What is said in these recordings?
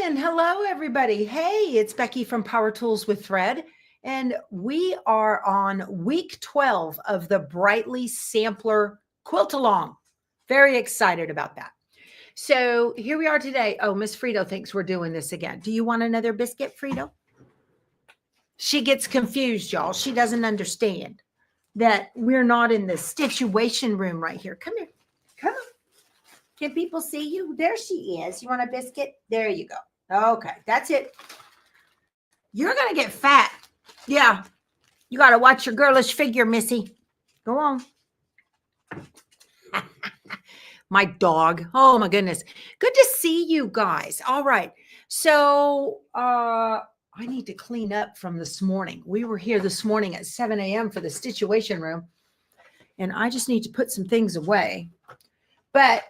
And hello, everybody. Hey, it's Becky from Power Tools with Thread, and we are on week 12 of the Brightly Sampler Quilt Along. Very excited about that. So here we are today. Oh, Miss Frito thinks we're doing this again. Do you want another biscuit, Frito? She gets confused, y'all. She doesn't understand that we're not in the situation room right here. Come here. Come on. Can people see you? There she is. You want a biscuit? There you go. Okay, that's it. You're going to get fat. Yeah. You got to watch your girlish figure, Missy. Go on. My dog. Oh, my goodness. Good to see you guys. All right. So I need to clean up from this morning. We were here this morning at 7 a.m. for the situation room, and I just need to put some things away. But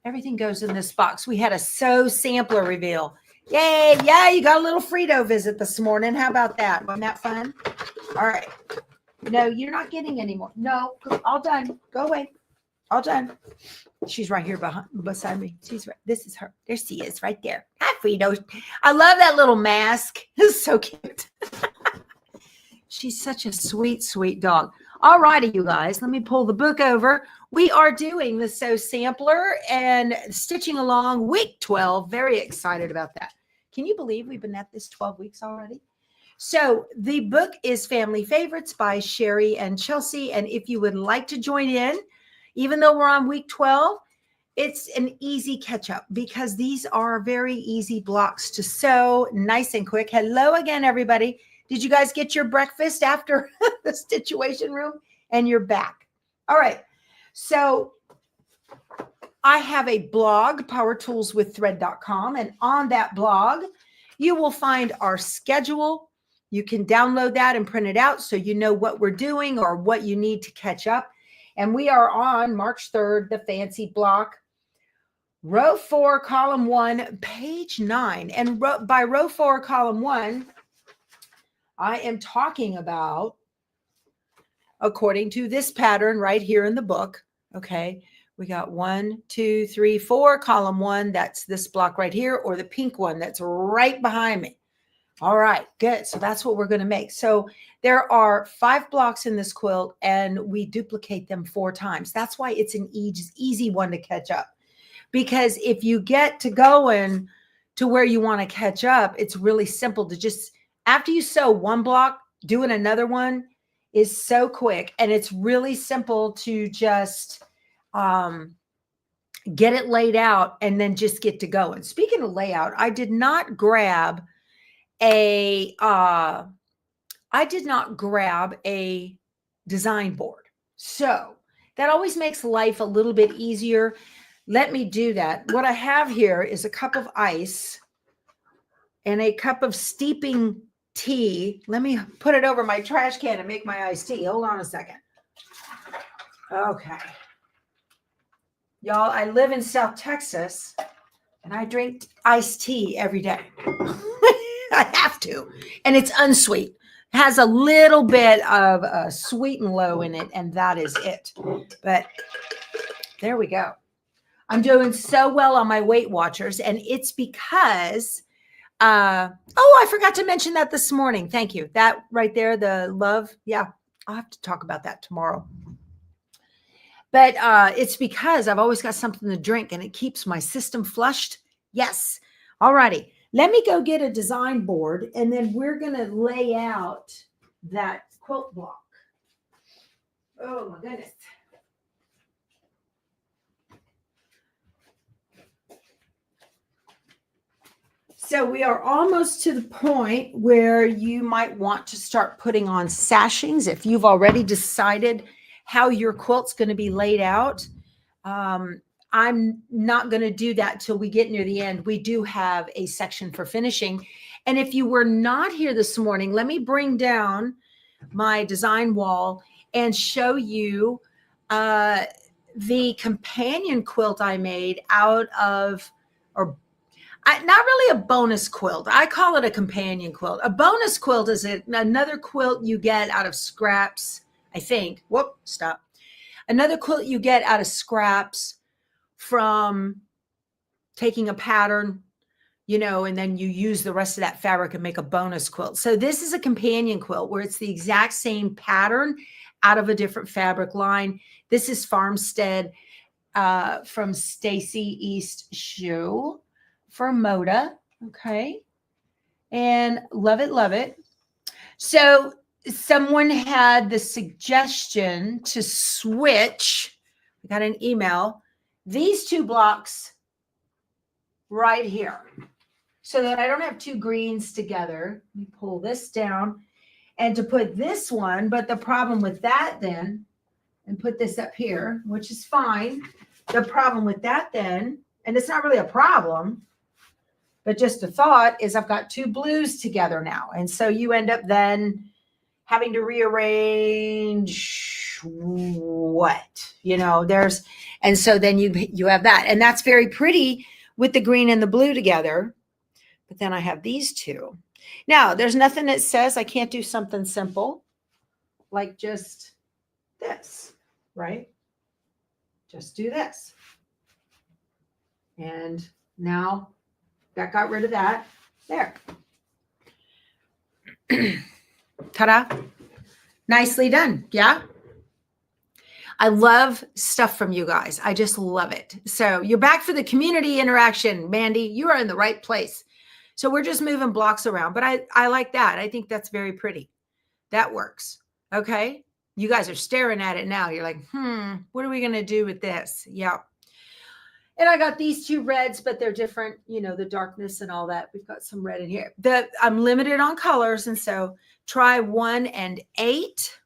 everything goes in this box. We had a sew sampler reveal. Yay. Yeah, you got a little Frito visit this morning. How about that? Wasn't that fun? All right. No, you're not getting any more. No, all done. Go away. All done. She's right here beside me. She's right. This is her. There she is right there. Hi, Frito. I love that little mask. It's so cute. She's such a sweet, sweet dog. All righty, you guys. Let me pull the book over. We are doing the Sew Sampler and stitching along week 12. Very excited about that. Can you believe we've been at this 12 weeks already? So the book is Family Favorites by Sherry and Chelsea. And if you would like to join in, even though we're on week 12, it's an easy catch up because these are very easy blocks to sew, nice and quick. Hello again, everybody. Did you guys get your breakfast after the situation room? And you're back. All right. So I have a blog, powertoolswiththread.com. And on that blog, you will find our schedule. You can download that and print it out so you know what we're doing or what you need to catch up. And we are on March 3rd, the fancy block, row 4, column 1, page 9. And by row 4, column 1, I am talking about, according to this pattern right here in the book. Okay, we got 1, 2, 3, 4, column 1. That's this block right here, or the pink one that's right behind me. All right, good. So that's what we're going to make. So there are 5 blocks in this quilt, and we duplicate them 4 times. That's why it's an easy one to catch up. Because if you get to going to where you want to catch up, it's really simple to just, after you sew one block, doing another one is so quick. And it's really simple to just get it laid out and then just get to go. And speaking of layout, I did not grab a design board. So that always makes life a little bit easier. Let me do that. What I have here is a cup of ice and a cup of steeping tea. Let me put it over my trash can and make my iced tea. Hold on a second. Okay. Y'all, I live in South Texas and I drink iced tea every day. I have to. And it's unsweet. It has a little bit of sweet and low in it, and that is it. But there we go. I'm doing so well on my Weight Watchers, and it's because, I forgot to mention that this morning. Thank you. That right there, the love. Yeah, I'll have to talk about that tomorrow. But it's because I've always got something to drink, and it keeps my system flushed. Yes. All righty. Let me go get a design board, and then we're going to lay out that quilt block. Oh, my goodness. So we are almost to the point where you might want to start putting on sashings if you've already decided how your quilt's going to be laid out. I'm not going to do that till we get near the end. We do have a section for finishing. And if you were not here this morning, let me bring down my design wall and show you the companion quilt I made out of, not really a bonus quilt. I call it a companion quilt. A bonus quilt is another quilt you get out of scraps, I think. Whoop, stop. Another quilt you get out of scraps from taking a pattern, you know, and then you use the rest of that fabric and make a bonus quilt. So this is a companion quilt where it's the exact same pattern out of a different fabric line. This is Farmstead from Stacy East Shoe for Moda. Okay. And love it, love it. So someone had the suggestion to switch. I got an email. These two blocks right here, so that I don't have two greens together. Let me pull this down and to put this one, but the problem with that then, and put this up here, which is fine. The problem with that then, and it's not really a problem, but just a thought, is I've got two blues together now. And so you end up then having to rearrange what, you know, and so then you have that. And that's very pretty with the green and the blue together. But then I have these two. Now, there's nothing that says I can't do something simple like just this, right? Just do this. And now that got rid of that. There. Ta-da. Nicely done. Yeah. I love stuff from you guys. I just love it. So you're back for the community interaction, Mandy. You are in the right place. So we're just moving blocks around, but I like that. I think that's very pretty. That works. Okay. You guys are staring at it now. You're like, what are we going to do with this? Yeah. And I got these two reds, but they're different, you know, the darkness and all that. We've got some red in here. I'm limited on colors. And so try 1 and 8,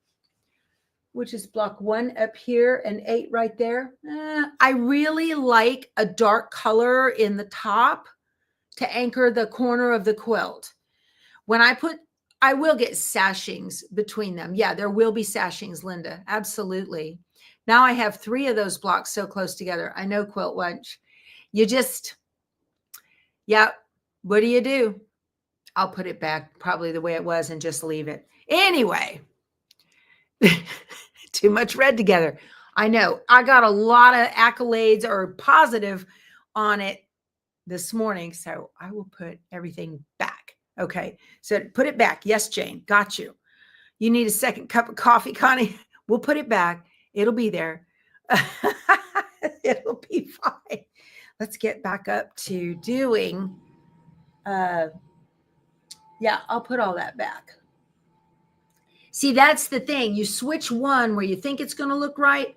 which is block 1 up here and 8 right there. I really like a dark color in the top to anchor the corner of the quilt. When I will get sashings between them. Yeah, there will be sashings, Linda. Absolutely. Now I have 3 of those blocks so close together. I know, Quilt Lunch. You just, yeah, what do? I'll put it back probably the way it was and just leave it. Anyway, too much red together. I know. I got a lot of accolades or positive on it this morning, so I will put everything back. Okay, so put it back. Yes, Jane, got you. You need a second cup of coffee, Connie? We'll put it back. It'll be there. It'll be fine. Let's get back up to doing, yeah, I'll put all that back. See, that's the thing. You switch one where you think it's going to look right,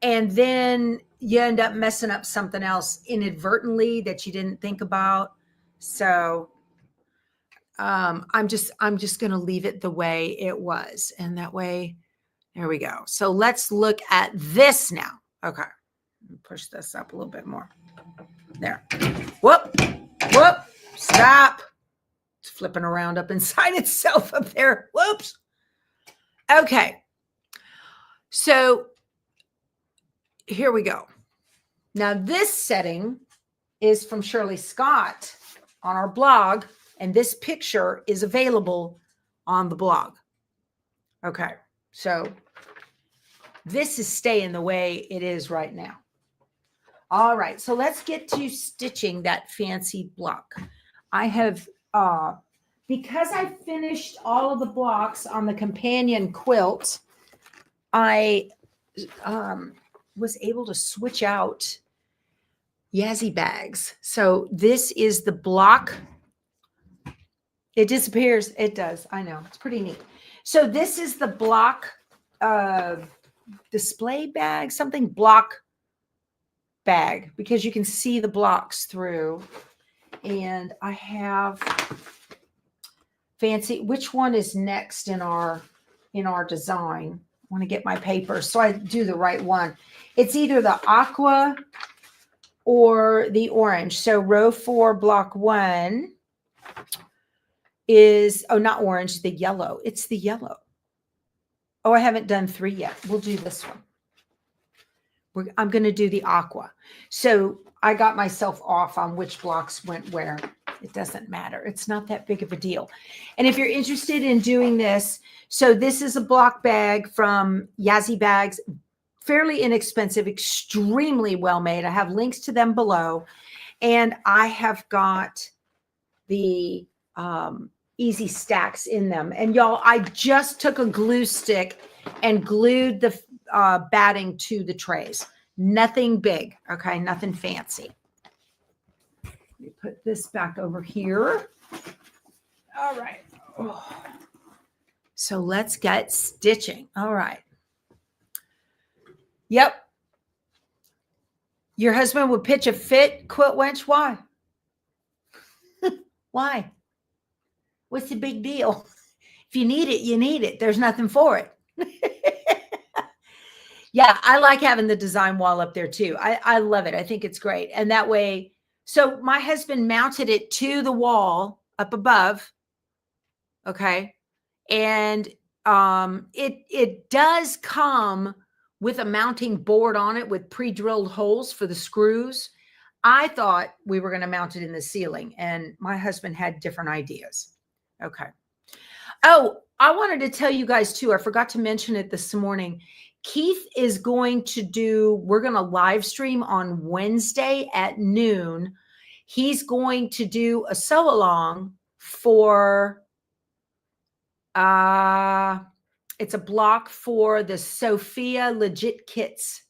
and then you end up messing up something else inadvertently that you didn't think about. So I'm just going to leave it the way it was. And that way, there we go. So let's look at this now. Okay. Push this up a little bit more. There. Whoop. Stop. It's flipping around up inside itself up there. Whoops. Okay. So here we go. Now this setting is from Shirley Scott on our blog, and this picture is available on the blog. Okay. So this is staying the way it is right now. All right. So let's get to stitching that fancy block. I have, because I finished all of the blocks on the companion quilt, I was able to switch out Yazzie bags. So this is the block. It disappears. It does. I know. It's pretty neat. So this is the block display bag, something block bag, because you can see the blocks through. And I have fancy, which one is next in our design? I want to get my paper so I do the right one. It's either the aqua or the orange. So row 4, block 1 is, oh, not orange, the yellow. It's the yellow. Oh, I haven't done 3 yet. We'll do this one. I'm going to do the aqua. So I got myself off on which blocks went where. It doesn't matter. It's not that big of a deal. And if you're interested in doing this, so this is a block bag from Yazzie Bags, fairly inexpensive, extremely well made. I have links to them below. And I have got the easy stacks in them. And y'all, I just took a glue stick and glued the batting to the trays. Nothing big, okay? Nothing fancy. Let me put this back over here. All right. Oh. So let's get stitching. All right. Yep. Your husband would pitch a fit, quilt wench. Why? Why? What's the big deal? If you need it, you need it. There's nothing for it. Yeah, I like having the design wall up there too. I love it. I think it's great. And that way, so my husband mounted it to the wall up above. Okay. And it does come with a mounting board on it with pre-drilled holes for the screws. I thought we were going to mount it in the ceiling, and my husband had different ideas. Okay. Oh, I wanted to tell you guys too, I forgot to mention it this morning. Keith is going to we're going to live stream on Wednesday at noon. He's going to do a sew along for, it's a block for the Sophia Legit Kits.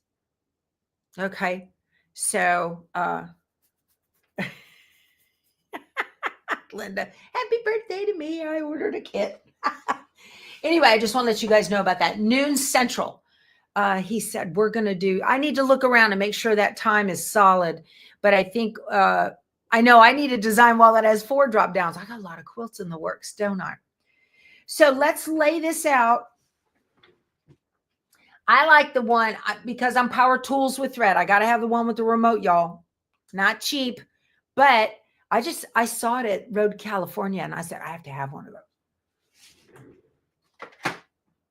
Okay. So, Linda, happy birthday to me. I ordered a kit. Anyway, I just want to let you guys know about that. Noon Central. He said, we're going to do, I need to look around and make sure that time is solid. But I think, I know I need a design wall that has 4 drop downs. I got a lot of quilts in the works, don't I? So let's lay this out. I like the one because I'm power tools with thread. I got to have the one with the remote, y'all. Not cheap, but I saw it at Road, California, and I said, I have to have one of those.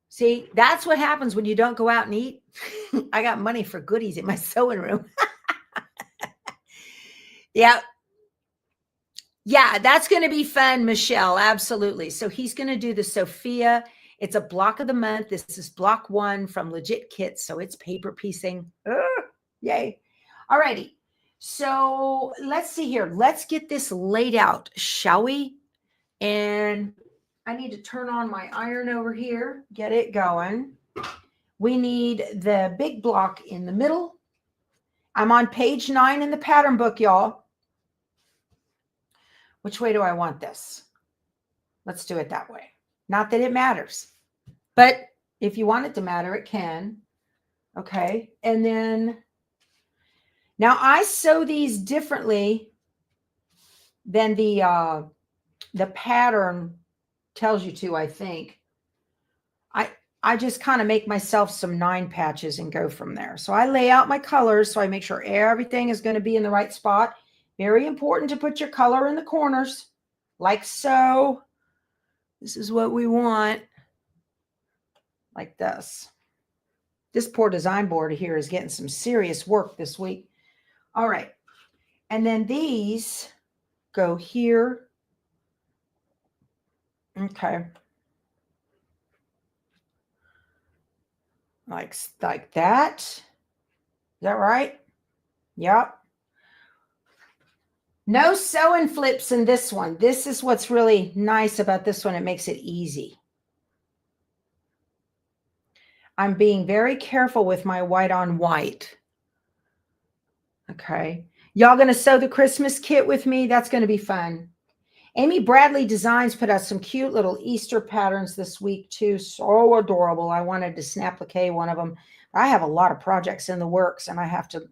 See, that's what happens when you don't go out and eat. I got money for goodies in my sewing room. Yeah. Yeah, that's going to be fun, Michelle. Absolutely. So he's going to do the Sophia. It's a block of the month. This is block 1 from Legit Kits. So it's paper piecing. Yay. All righty. So let's see here. Let's get this laid out, shall we? And I need to turn on my iron over here, get it going. We need the big block in the middle. I'm on page 9 in the pattern book, y'all. Which way do I want this? Let's do it that way. Not that it matters, but if you want it to matter, it can. Okay. And then now I sew these differently than the pattern tells you to, I think. I just kind of make myself some 9 patches and go from there. So I lay out my colors so I make sure everything is going to be in the right spot. Very important to put your color in the corners like so. This is what we want. Like this. This poor design board here is getting some serious work this week. All right. And then these go here. Okay. Like that. Is that right? Yep. No sewing flips in this one. This is what's really nice about this one. It makes it easy. I'm being very careful with my white on white. Okay. Y'all going to sew the Christmas kit with me? That's going to be fun. Amy Bradley Designs put out some cute little Easter patterns this week too. So adorable. I wanted to snap-a-K one of them. I have a lot of projects in the works and I have to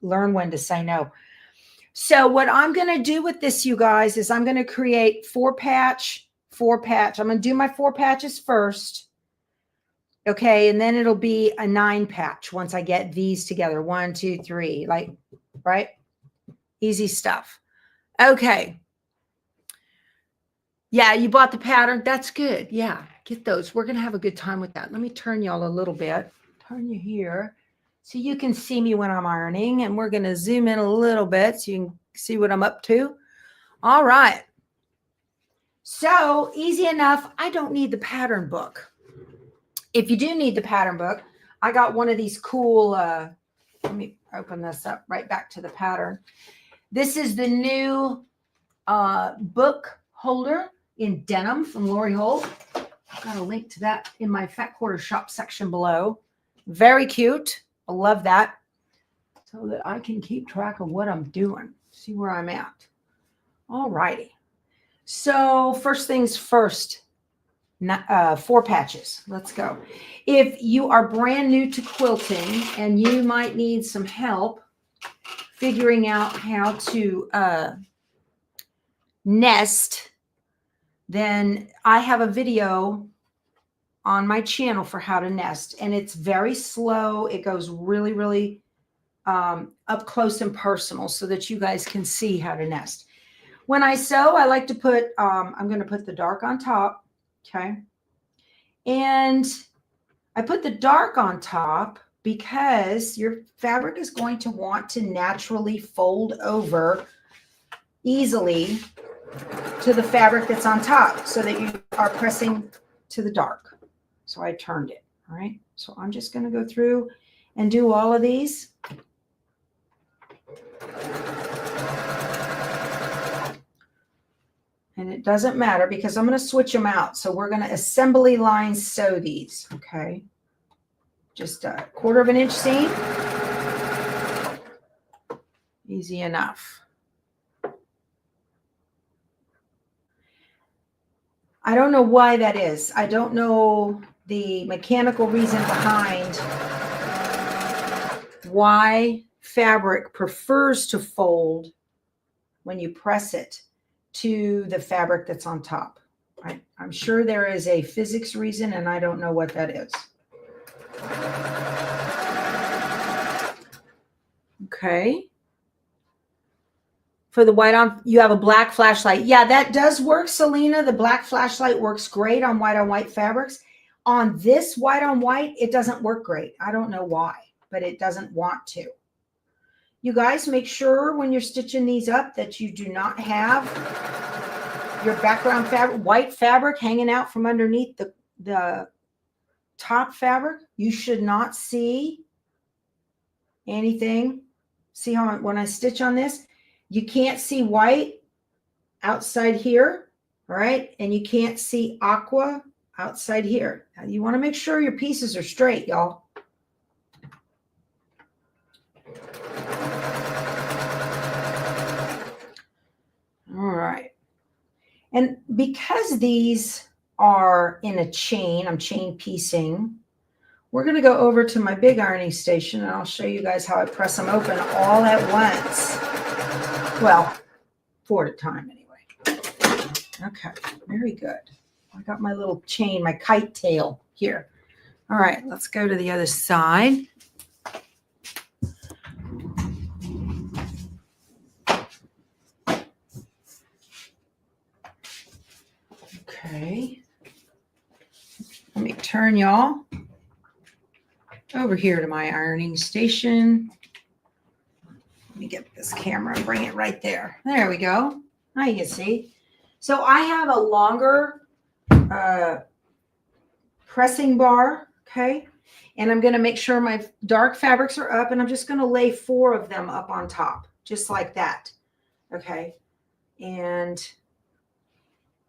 learn when to say no. So what I'm going to do with this, you guys, is I'm going to create 4 patch. I'm going to do my 4 patches first. Okay. And then it'll be a 9 patch once I get these together. 1, 2, 3, like, right? Easy stuff. Okay. Yeah, you bought the pattern. That's good. Yeah, get those. We're going to have a good time with that. Let me turn y'all a little bit. Turn you here so you can see me when I'm ironing. And we're going to zoom in a little bit so you can see what I'm up to. All right. So easy enough. I don't need the pattern book. If you do need the pattern book, I got one of these cool, let me open this up right back to the pattern. This is the new book holder in denim from Lori Holt. I've got a link to that in my Fat Quarter Shop section below. Very cute. I love that. So that I can keep track of what I'm doing. See where I'm at. All righty. So first things first, 4 patches. Let's go. If you are brand new to quilting and you might need some help figuring out how to nest, then I have a video on my channel for how to nest, and it's very slow. It goes really, really up close and personal so that you guys can see how to nest. When I sew, I like to put, I'm going to put the dark on top. Okay. And I put the dark on top because your fabric is going to want to naturally fold over easily to the fabric that's on top so that you are pressing to the dark. So I turned it. All right. So I'm just going to go through and do all of these. And it doesn't matter because I'm going to switch them out. So we're going to assembly line sew these. Okay. Just a 1/4 inch seam. Easy enough. I don't know why that is. I don't know the mechanical reason behind why fabric prefers to fold when you press it to the fabric that's on top. I'm sure there is a physics reason, and I don't know what that is. Okay. For the white on, you have a black flashlight. Yeah, that does work, Selena. The black flashlight works great on white fabrics. On this white on white, it doesn't work great. I don't know why, but it doesn't want to. You guys make sure when you're stitching these up that you do not have your background fabric, white fabric hanging out from underneath the top fabric. You should not see anything. See how when I stitch on this, you can't see white outside here, all right? And you can't see aqua outside here. Now you want to make sure your pieces are straight, y'all. All right. And because these are in a chain, I'm chain piecing, we're going to go over to my big ironing station and I'll show you guys how I press them open all at once. Well, 4 at a time anyway. Okay, very good. I got my little chain, my kite tail here. All right, let's go to the other side. Okay. Let me turn y'all over here to my ironing station. Let me get this camera and bring it right there. There we go. Now you can see. So I have a longer pressing bar, okay? And I'm going to make sure my dark fabrics are up, and I'm just going to lay 4 of them up on top, just like that, okay? And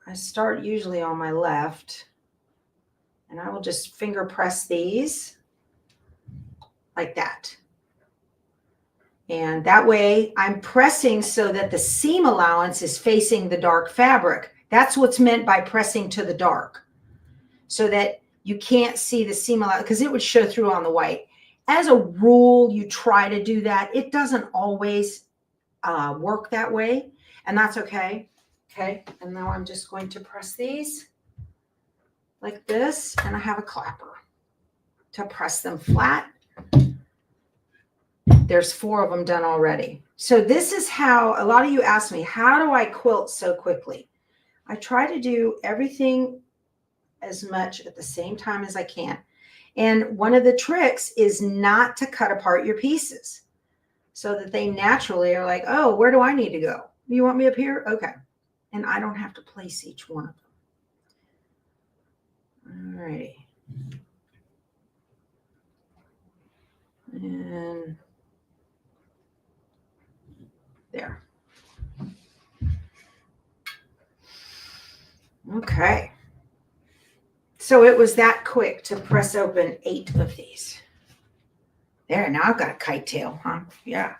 I start usually on my left, and I will just finger press these like that. And that way I'm pressing so that the seam allowance is facing the dark fabric. That's what's meant by pressing to the dark, so that you can't see the seam allowance because it would show through on the white. As a rule, you try to do that. It doesn't always work that way, and that's okay. Okay, and now I'm just going to press these like this, and I have a clapper to press them flat. There's 4 of them done already. So this is how, a lot of you ask me, how do I quilt so quickly? I try to do everything as much at the same time as I can. And one of the tricks is not to cut apart your pieces so that they naturally are like, oh, where do I need to go? You want me up here? Okay. And I don't have to place each one of them. All righty. And there. Okay. So it was that quick to press open 8 of these. There, now I've got a kite tail, huh? Yeah.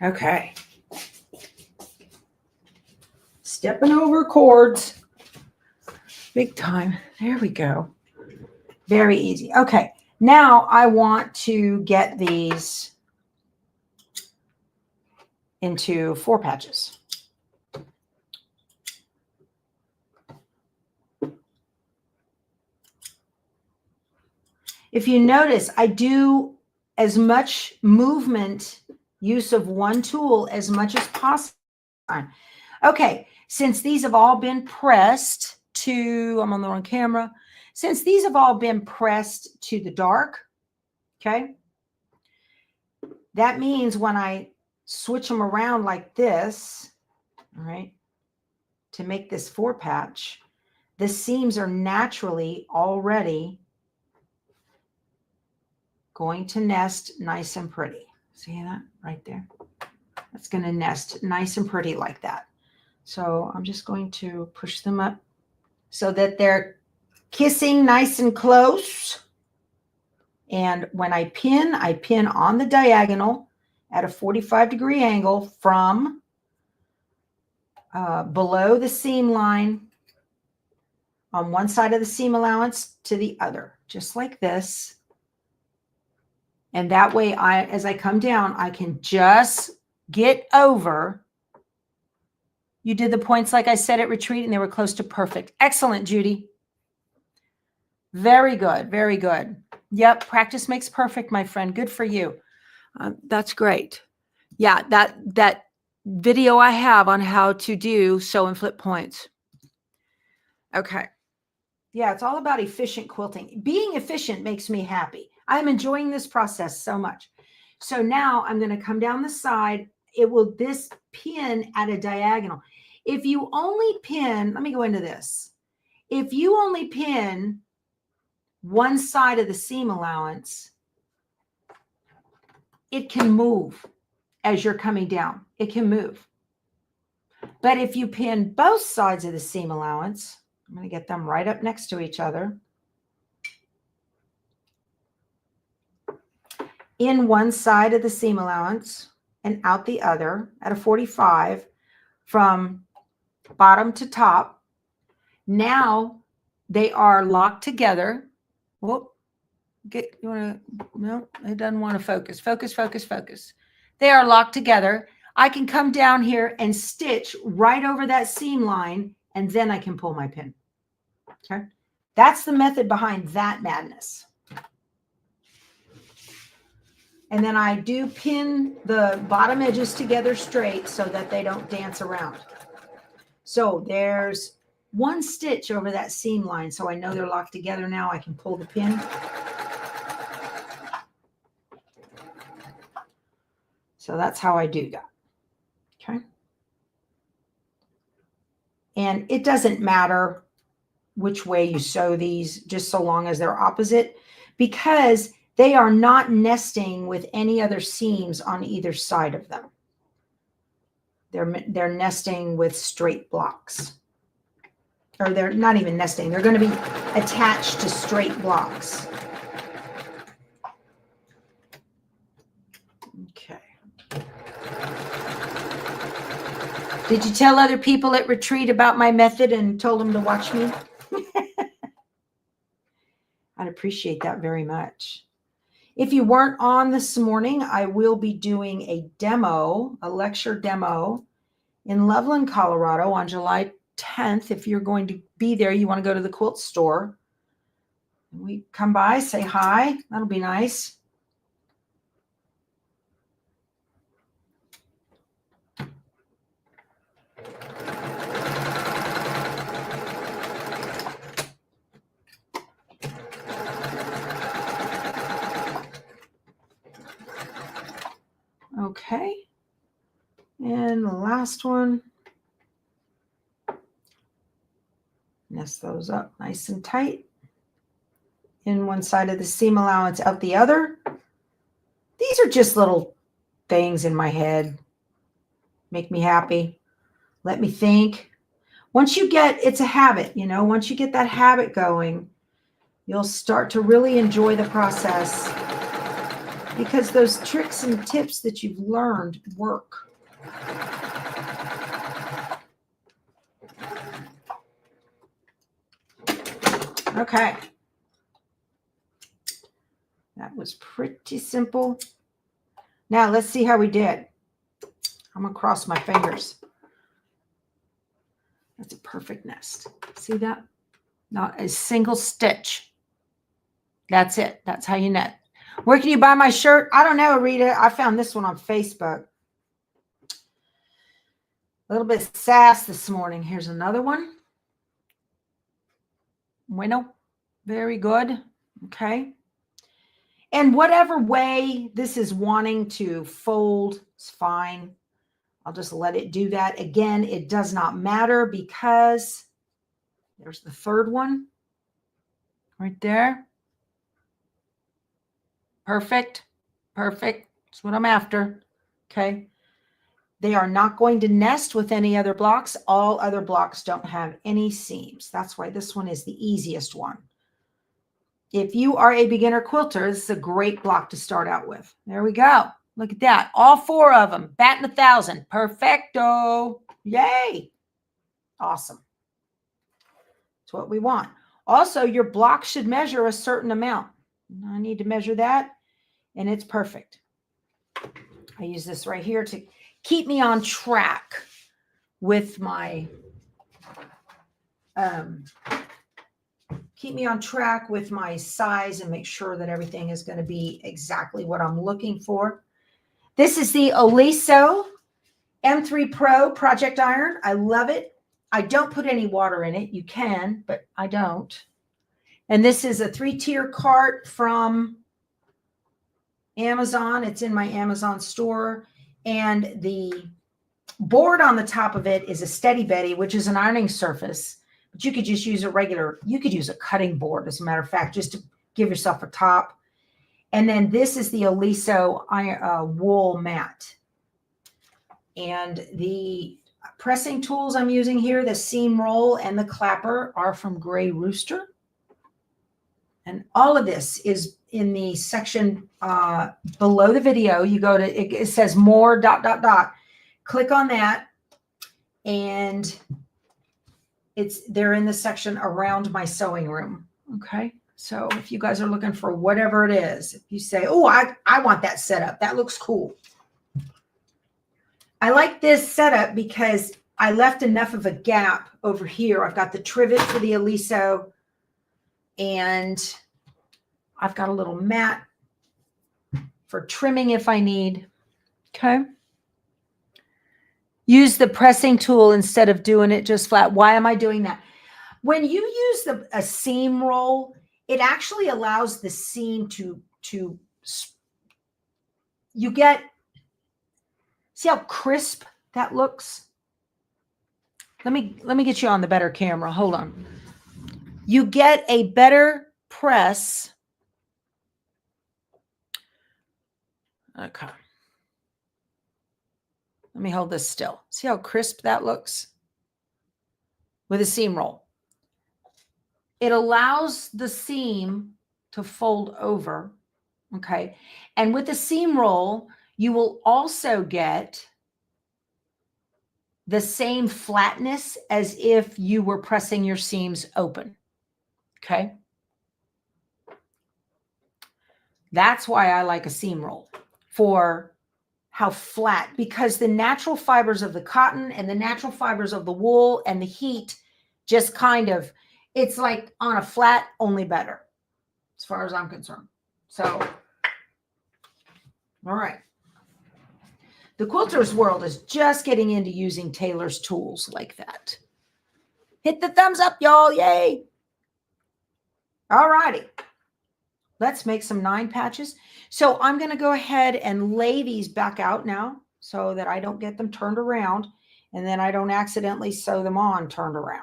Okay. Stepping over cords. Big time. There we go. Very easy. Okay. Now I want to get these into 4 patches. If you notice, I do as much movement, use of one tool as much as possible. Okay, since these have all been pressed to, I'm on the wrong camera. Since these have all been pressed to the dark, okay, that means when I switch them around like this, all right, to make this 4 patch, the seams are naturally already going to nest nice and pretty. See that right there? That's going to nest nice and pretty like that. So I'm just going to push them up so that they're kissing nice and close. And when I pin on the diagonal at a 45-degree angle from below the seam line on one side of the seam allowance to the other, just like this. And that way, as I come down, I can just get over. You did the points like I said at retreat, and they were close to perfect. Excellent, Judy. Very good. Very good. Yep. Practice makes perfect, my friend. Good for you. That's great. Yeah. That video I have on how to do sew and flip points. Okay. Yeah. It's all about efficient quilting. Being efficient makes me happy. I'm enjoying this process so much. So now I'm going to come down the side. It will this pin at a diagonal. If you only pin, let me go into this. If you only pin one side of the seam allowance, it can move as you're coming down. It can move. But if you pin both sides of the seam allowance, I'm going to get them right up next to each other. In one side of the seam allowance and out the other at a 45 from bottom to top. Now they are locked together. Whoop. You want to, no, it doesn't want to focus. Focus, focus, focus. They are locked together. I can come down here and stitch right over that seam line, and then I can pull my pin. Okay. That's the method behind that madness. And then I do pin the bottom edges together straight so that they don't dance around. So there's one stitch over that seam line. So I know they're locked together now. I can pull the pin. So that's how I do that. Okay. And it doesn't matter which way you sew these, just so long as they're opposite, because they are not nesting with any other seams on either side of them. They're nesting with straight blocks. Or they're not even nesting. They're going to be attached to straight blocks. Okay. Did you tell other people at retreat about my method and told them to watch me? I'd appreciate that very much. If you weren't on this morning, I will be doing a demo, a lecture demo in Loveland, Colorado on July 10th. If you're going to be there, you want to go to the quilt store. We come by, say hi. That'll be nice. Okay. And the last one. Nest those up nice and tight. In one side of the seam allowance, out the other. These are just little things in my head. make me happy, let me think. Once you get, it's a habit, you know, once you get that habit going, you'll start to really enjoy the process because those tricks and tips that you've learned work. Okay. That was pretty simple. Now let's see how we did. I'm going to cross my fingers. That's a perfect nest. See that? Not a single stitch. That's it. That's how you net. Where can you buy my shirt? I don't know, Rita. I found this one on Facebook. A little bit of sass this morning. Here's another one. Bueno. Very good. Okay. And whatever way this is wanting to fold, it's fine. I'll just let it do that. Again, it does not matter because there's the third one right there. Perfect. Perfect. That's what I'm after. Okay. They are not going to nest with any other blocks. All other blocks don't have any seams. That's why this one is the easiest one. If you are a beginner quilter, this is a great block to start out with. There we go. Look at that. All 4 of them. Batting 1,000. Perfecto. Yay. Awesome. That's what we want. Also, your block should measure a certain amount. I need to measure that, and it's perfect. I use this right here to keep me on track with my size and make sure that everything is going to be exactly what I'm looking for. This is the Oliso M3 Pro Project Iron. I love it. I don't put any water in it. You can, but I don't. And this is a 3-tier cart from Amazon. It's in my Amazon store. And the board on the top of it is a Steady Betty, which is an ironing surface. But you could just use a regular, you could use a cutting board, as a matter of fact, just to give yourself a top. And then this is the Oliso wool mat. And the pressing tools I'm using here, the seam roll and the clapper, are from Gray Rooster. And all of this is in the section below the video. You go to, it says more ... Click on that, and they're in the section around my sewing room. Okay. So if you guys are looking for whatever it is, if you say, oh, I want that setup, that looks cool. I like this setup because I left enough of a gap over here. I've got the trivet for the Oliso, and I've got a little mat for trimming if I need. Okay. Use the pressing tool instead of doing it just flat. Why am I doing that? When you use a seam roll, it actually allows the seam you get, see how crisp that looks? Let me get you on the better camera. Hold on. You get a better press. Okay. Let me hold this still. See how crisp that looks with a seam roll? It allows the seam to fold over, okay? And with the seam roll, you will also get the same flatness as if you were pressing your seams open, okay? That's why I like a seam roll, for how flat, because the natural fibers of the cotton and the natural fibers of the wool and the heat just kind of, it's like on a flat, only better, as far as I'm concerned. So, all right. The quilter's world is just getting into using Taylor's tools like that. Hit the thumbs up, y'all. Yay. All righty. Let's make some 9 patches. So I'm going to go ahead and lay these back out now so that I don't get them turned around, and then I don't accidentally sew them on turned around.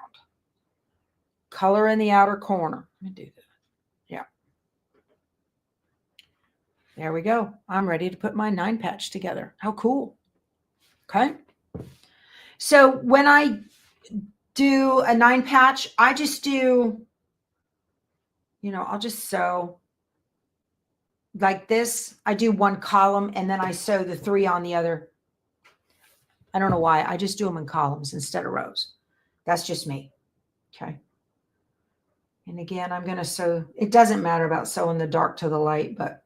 Color in the outer corner. Let me do that. Yeah. There we go. I'm ready to put my 9 patch together. How cool. Okay. So when I do a 9 patch, I just do, I'll just sew like this. I do one column and then I sew the 3 on the other. I don't know why. I just do them in columns instead of rows. That's just me. Okay. And again, I'm going to sew. It doesn't matter about sewing the dark to the light, but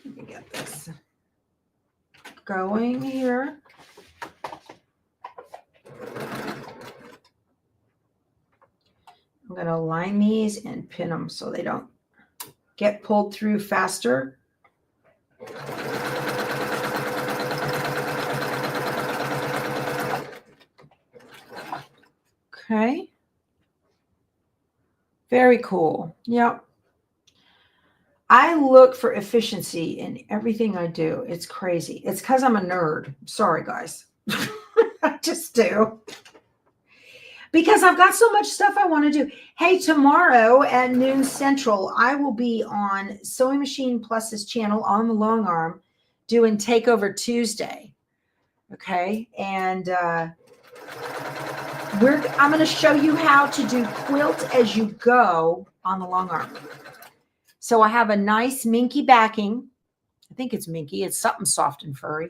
let me get this going here. I'm going to line these and pin them so they don't get pulled through faster. Okay. Very cool. Yep. I look for efficiency in everything I do. It's crazy. It's because I'm a nerd. Sorry, guys. I just do. Because I've got so much stuff I want to do. Hey, tomorrow at noon Central, I will be on Sewing Machine Plus's channel on the long arm doing Takeover Tuesday. Okay. And I'm going to show you how to do quilt as you go on the long arm. So I have a nice minky backing. I think it's minky. It's something soft and furry.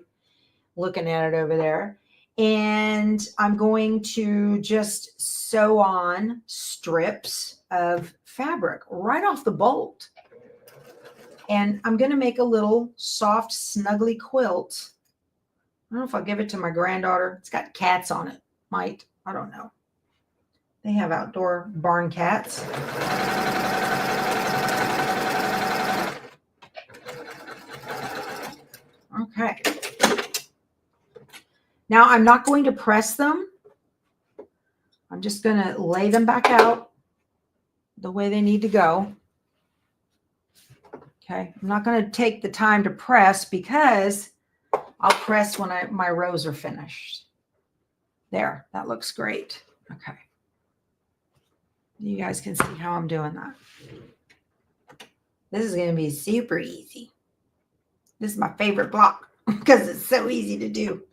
Looking at it over there. And I'm going to just sew on strips of fabric right off the bolt. And I'm going to make a little soft, snuggly quilt. I don't know if I'll give it to my granddaughter. It's got cats on it. Might. I don't know. They have outdoor barn cats. Okay. Now I'm not going to press them. I'm just going to lay them back out the way they need to go. Okay. I'm not going to take the time to press because I'll press when my rows are finished. There. That looks great. Okay. You guys can see how I'm doing that. This is going to be super easy. This is my favorite block because it's so easy to do.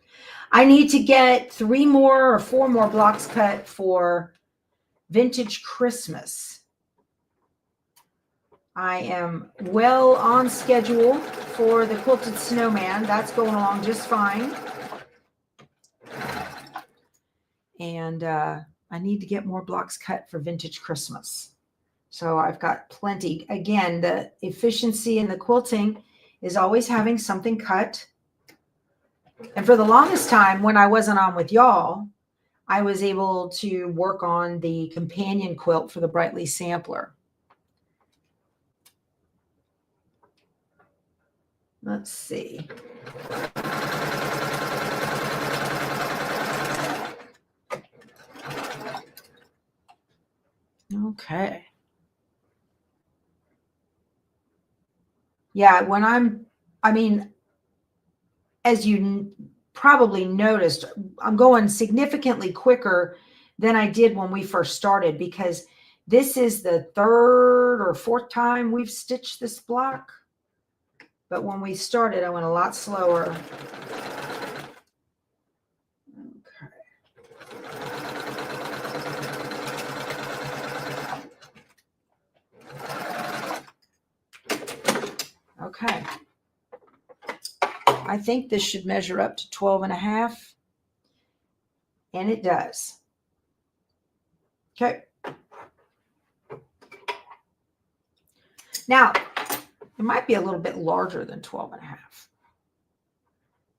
I need to get 3 more or 4 more blocks cut for Vintage Christmas. I am well on schedule for the Quilted Snowman. That's going along just fine. And I need to get more blocks cut for Vintage Christmas. So I've got plenty. Again, the efficiency in the quilting is always having something cut. And for the longest time, when I wasn't on with y'all, I was able to work on the companion quilt for the Brightly Sampler. Let's see. Okay. Yeah, as you probably noticed, I'm going significantly quicker than I did when we first started because this is the 3rd or 4th time we've stitched this block. But when we started, I went a lot slower. Okay. I think this should measure up to 12.5. And it does. Okay. Now, it might be a little bit larger than 12.5.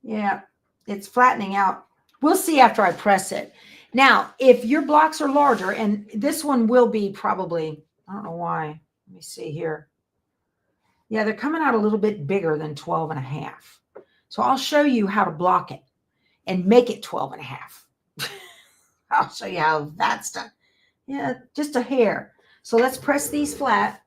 Yeah, it's flattening out. We'll see after I press it. Now, if your blocks are larger, and this one will be probably, I don't know why. Let me see here. Yeah, they're coming out a little bit bigger than 12.5. So I'll show you how to block it and make it 12.5. I'll show you how that's done. Yeah, just a hair. So let's press these flat.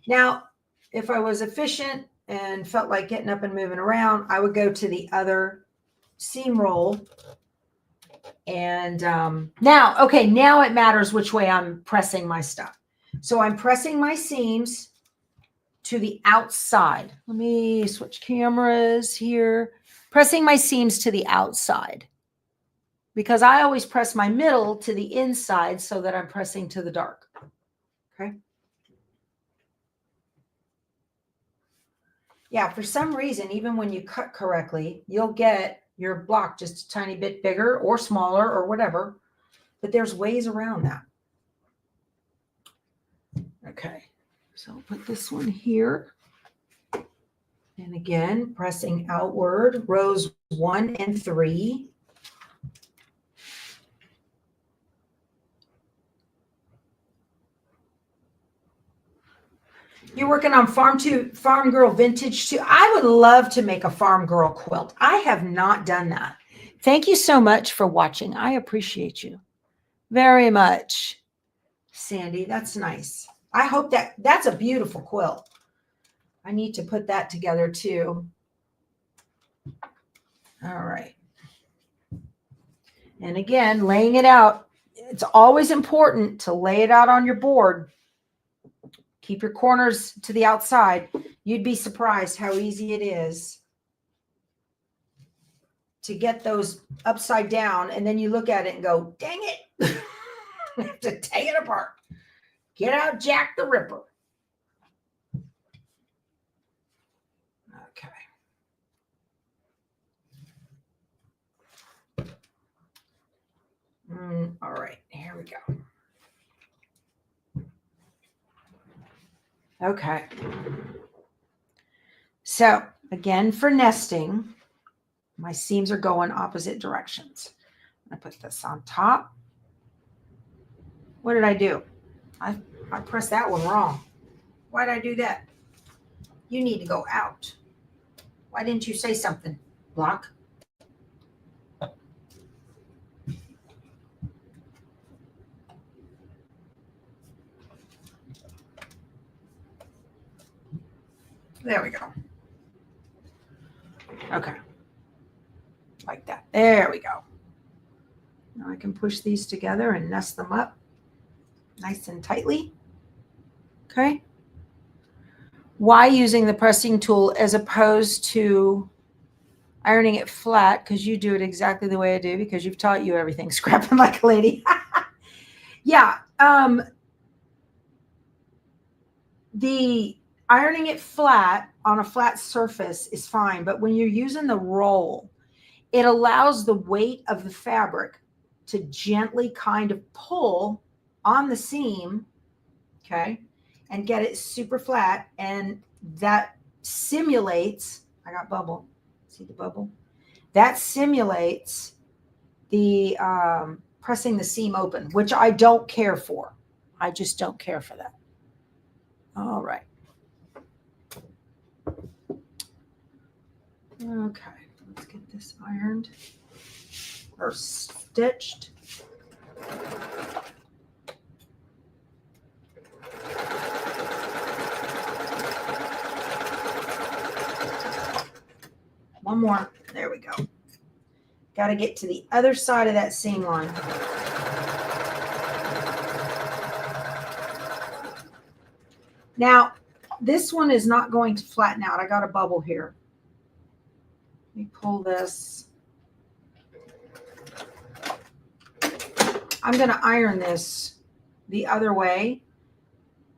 Now, if I was efficient and felt like getting up and moving around, I would go to the other seam roll. And now it matters which way I'm pressing my stuff. So I'm pressing my seams to the outside. Let me switch cameras here. pressing my seams to the outside, because I always press my middle to the inside so that I'm pressing to the dark. Okay. Yeah, for some reason, even when you cut correctly, you'll get your block just a tiny bit bigger or smaller or whatever, but there's ways around that. Okay, so I'll put this one here. And again, pressing outward, rows 1 and 3. You're working on Farm Girl Vintage too. I would love to make a Farm Girl quilt. I have not done that. Thank you so much for watching. I appreciate you very much, Sandy. That's nice. I hope that's a beautiful quilt. I need to put that together too. All right. And again, laying it out. It's always important to lay it out on your board. Keep your corners to the outside. You'd be surprised how easy it is to get those upside down. And then you look at it and go, dang it. I have to take it apart. Get out Jack the Ripper. Okay. All right, here we go. Okay. So again, for nesting, my seams are going opposite directions. I put this on top. What did I do? I pressed that one wrong. Why did I do that? You need to go out. Why didn't you say something, block? There we go. Okay. Like that. There we go. Now I can push these together and nest them up nice and tightly. Okay. Why using the pressing tool as opposed to ironing it flat? Because you do it exactly the way I do, because you've taught you everything. Scrapping like a lady. Yeah. The ironing it flat on a flat surface is fine, but when you're using the roll, it allows the weight of the fabric to gently kind of pull on the seam, okay, and get it super flat, and that simulates, I got bubble, see the bubble? That simulates the pressing the seam open, which I don't care for. I just don't care for that. All right. Okay, let's get this ironed or stitched. One more. There we go. Got to get to the other side of that seam line. Now, this one is not going to flatten out. I got a bubble here. Let me pull this. I'm going to iron this the other way.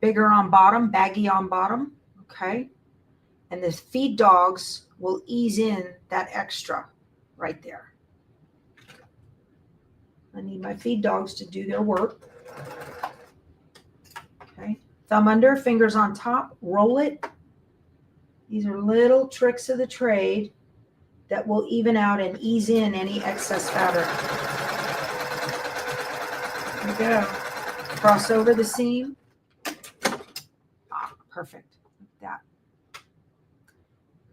Bigger on bottom, baggy on bottom. Okay. And the feed dogs will ease in that extra right there. I need my feed dogs to do their work. Okay. Thumb under, fingers on top, roll it. These are little tricks of the trade that will even out and ease in any excess fabric. There we go. Cross over the seam. Ah, perfect. Like that.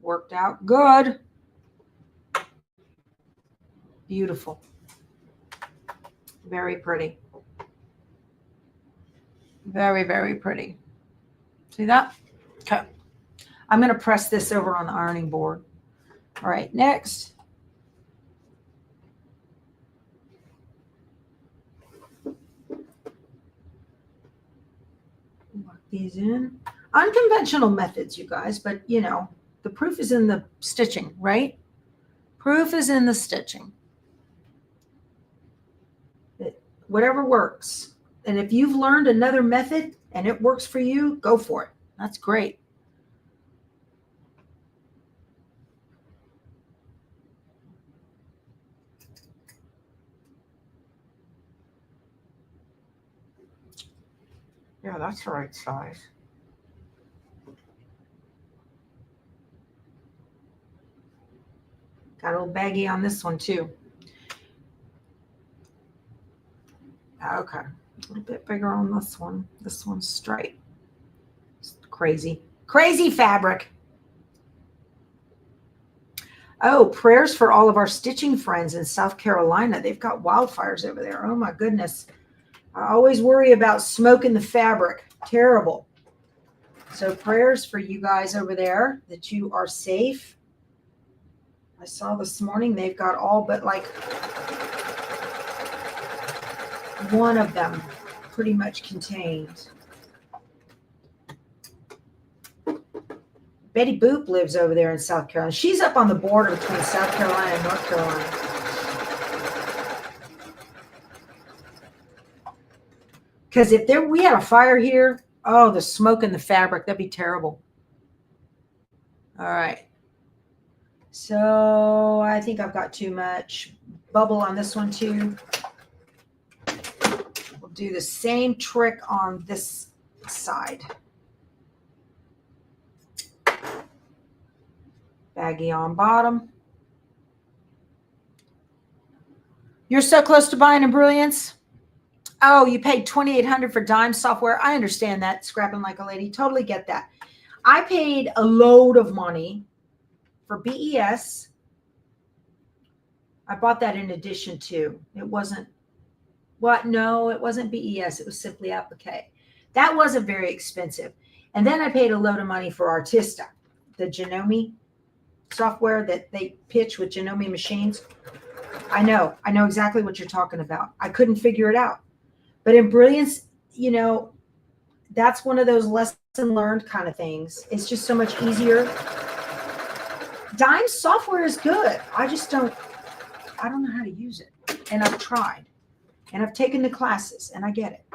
Worked out good. Beautiful. Very pretty. Very, very pretty. See that? Okay. I'm going to press this over on the ironing board. All right, next. Lock these in. Unconventional methods, you guys, but you know, the proof is in the stitching, right? Proof is in the stitching. Whatever works. And if you've learned another method and it works for you, go for it. That's great. Yeah, that's the right size. Got a little baggy on this one too. Okay, a little bit bigger on this one. This one's straight. It's crazy. Crazy fabric. Oh, prayers for all of our stitching friends in South Carolina. They've got wildfires over there. Oh my goodness. I always worry about smoke in the fabric. Terrible. So prayers for you guys over there that you are safe. I saw this morning they've got all but like one of them pretty much contained. Betty Boop lives over there in South Carolina. She's up on the border between South Carolina and North Carolina. Because if we had a fire here, oh, the smoke in the fabric, that'd be terrible. All right. So I think I've got too much bubble on this one too. We'll do the same trick on this side. Baggy on bottom. You're so close to buying a Brilliance. Oh, you paid $2,800 for dime software. I understand that. Scrapping like a lady. Totally get that. I paid a load of money for BES. I bought that in addition to. It wasn't what? No, it wasn't BES. It was simply applique. That wasn't very expensive. And then I paid a load of money for Artista, the Janome software that they pitch with Janome machines. I know exactly what you're talking about. I couldn't figure it out. But in Brilliance, you know, that's one of those lesson learned kind of things. It's just so much easier. Dime software is good. I don't know how to use it. And I've tried. And I've taken the classes and I get it.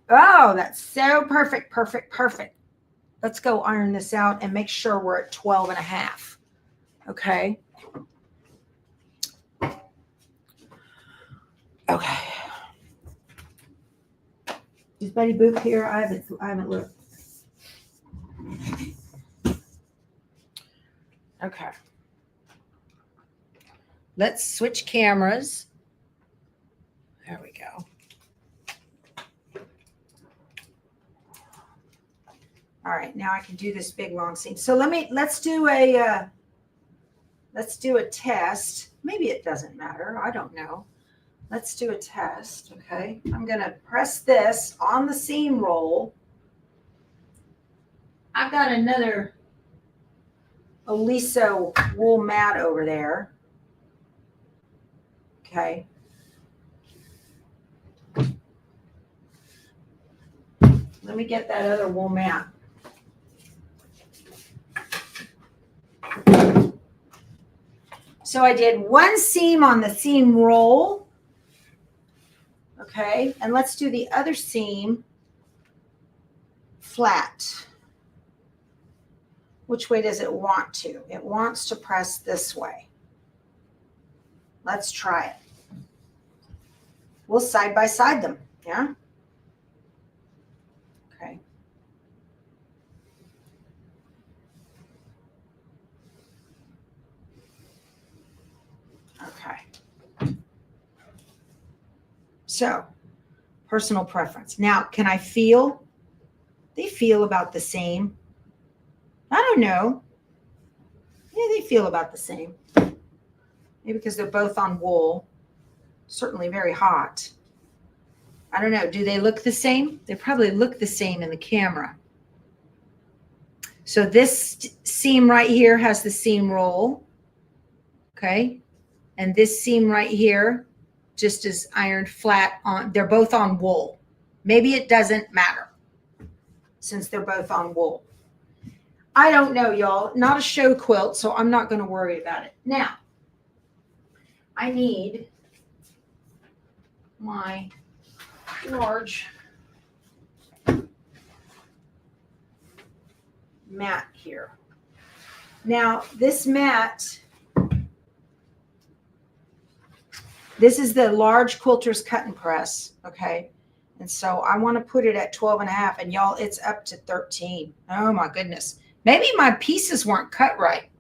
Oh, that's so perfect, perfect, perfect. Let's go iron this out and make sure we're at 12 and a half. Okay. Okay. Is Betty Boop here? I haven't looked. Okay. Let's switch cameras. There we go. All right, now I can do this big long seam. So let's do a test. Maybe it doesn't matter. I don't know. Let's do a test. Okay, I'm gonna press this on the seam roll. I've got another Oliso wool mat over there. Okay. Let me get that other wool mat. So I did one seam on the seam roll. Okay, and let's do the other seam flat. Which way does it want to? It wants to press this way. Let's try it. We'll side by side them, yeah? Okay. Okay. So, personal preference. Now, can I feel? They feel about the same. I don't know. Yeah, they feel about the same. Maybe because they're both on wool. Certainly very hot. I don't know. Do they look the same? They probably look the same in the camera. So this seam right here has the seam roll. Okay. And this seam right here just is ironed flat on. They're both on wool. Maybe it doesn't matter since they're both on wool. I don't know, y'all. Not a show quilt, so I'm not going to worry about it. Now, I need my large mat here. Now, this mat, this is the large quilter's cut and press, okay? And so I want to put it at 12.5, and y'all, it's up to 13. Oh my goodness. Maybe my pieces weren't cut right,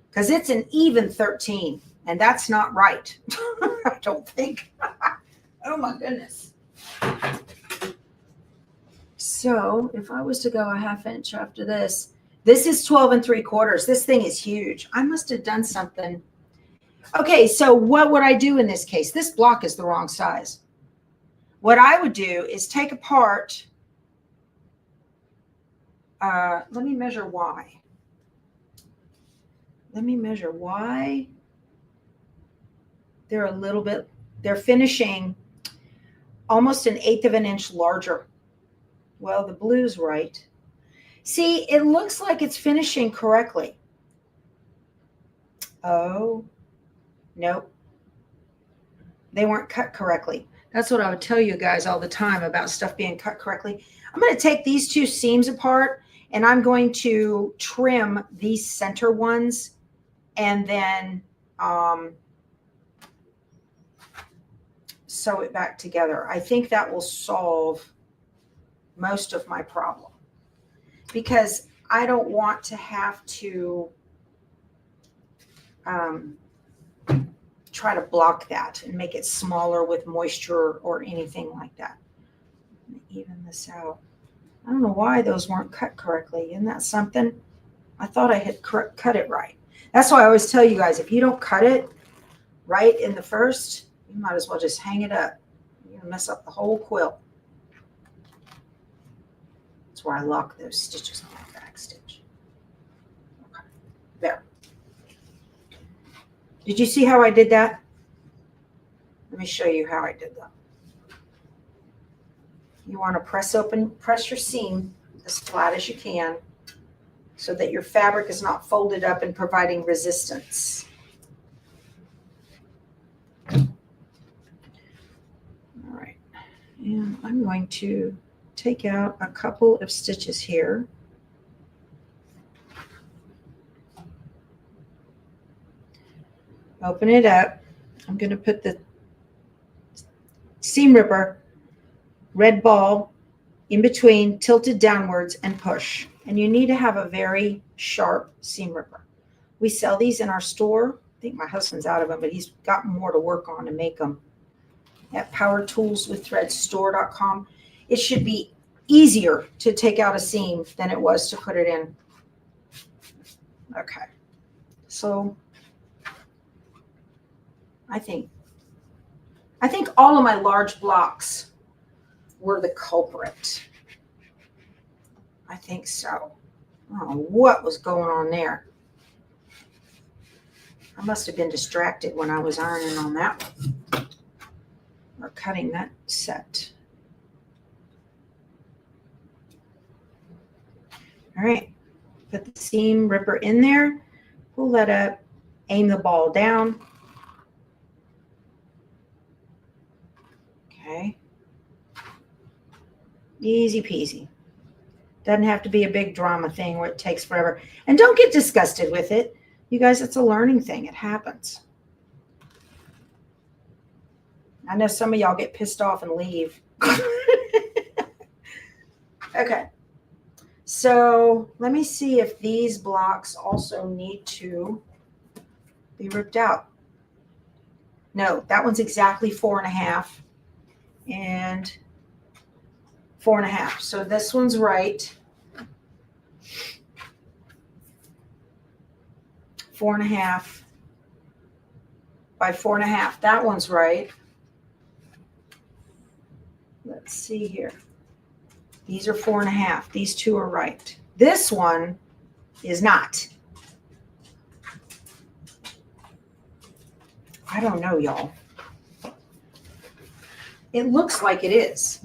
because it's an even 13, and that's not right. I don't think. Oh my goodness. So if I was to go a 1/2 inch after this, this is 12 3/4. This thing is huge. I must have done something. Okay, so what would I do in this case? This block is the wrong size. What I would do is take apart, let me measure Y. Let me measure Y. They're a little bit, they're finishing almost 1/8 of an inch larger. Well, the blue's right. See, it looks like it's finishing correctly. Oh, nope. They weren't cut correctly. That's what I would tell you guys all the time about stuff being cut correctly. I'm going to take these two seams apart, and I'm going to trim these center ones, and then sew it back together. I think that will solve most of my problem, because I don't want to have to try to block that and make it smaller with moisture or anything like that. Even this out. I don't know why those weren't cut correctly. Isn't that something? I thought I had cut it right. That's why I always tell you guys, if you don't cut it right in the first, you might as well just hang it up. You're going to mess up the whole quilt. That's where I lock those stitches on my back stitch. Okay. There. Did you see how I did that? Let me show you how I did that. You want to press your seam as flat as you can so that your fabric is not folded up and providing resistance. All right. And I'm going to take out a couple of stitches here. Open it up. I'm going to put the seam ripper, red ball, in between, tilted downwards, and push. And you need to have a very sharp seam ripper. We sell these in our store. I think my husband's out of them, but he's got more to work on to make them. At powertoolswiththreadstore.com. It should be easier to take out a seam than it was to put it in. Okay. So I think all of my large blocks were the culprit. I think so. I don't know what was going on there. I must have been distracted when I was ironing on that one or cutting that set. All right, put the seam ripper in there, pull that up, aim the ball down. Okay. Easy peasy. Doesn't have to be a big drama thing where it takes forever. And don't get disgusted with it. You guys, it's a learning thing. It happens. I know some of y'all get pissed off and leave. Okay. So let me see if these blocks also need to be ripped out. No, that one's exactly 4.5 and 4.5. So this one's right. 4.5 by 4.5. That one's right. Let's see here. These are 4.5. These two are right. This one is not. I don't know, y'all. It looks like it is.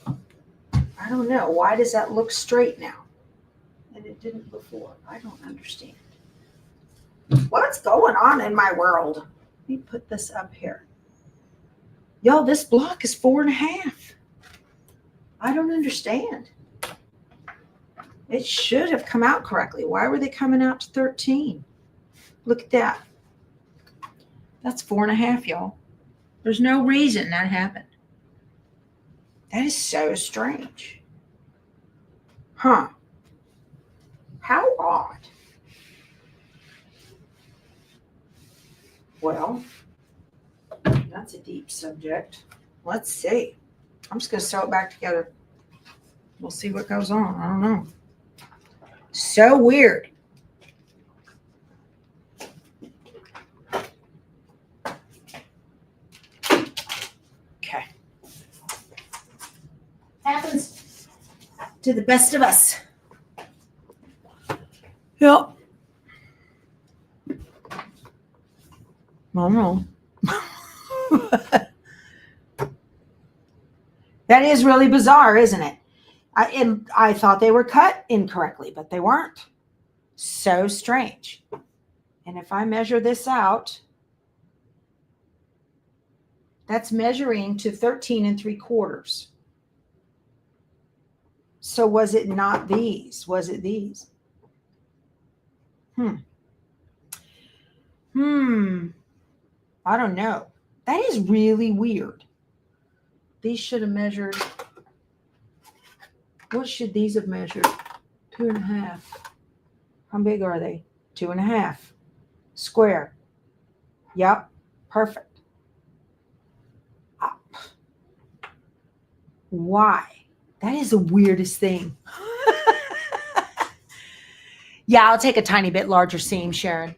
I don't know. Why does that look straight now? didn't before. I don't understand. What's going on in my world? Let me put this up here. Yo, this block is 4.5. I don't understand. It should have come out correctly. Why were they coming out to 13? Look at that. That's 4.5, y'all. There's no reason that happened. That is so strange. Huh. How odd. Well, that's a deep subject. Let's see. I'm just going to sew it back together. We'll see what goes on. I don't know. So weird. Okay. Happens to the best of us. Yep. I don't know. That is really bizarre, isn't it? I thought they were cut incorrectly, but they weren't. So strange. And if I measure this out, that's measuring to 13 3/4. So was it not these? Was it these? I don't know. That is really weird. These should have measured. What should these have measured? 2.5. How big are they? 2.5. Square. Yep. Perfect. Up. Why? That is the weirdest thing. Yeah, I'll take a tiny bit larger seam, Sharon.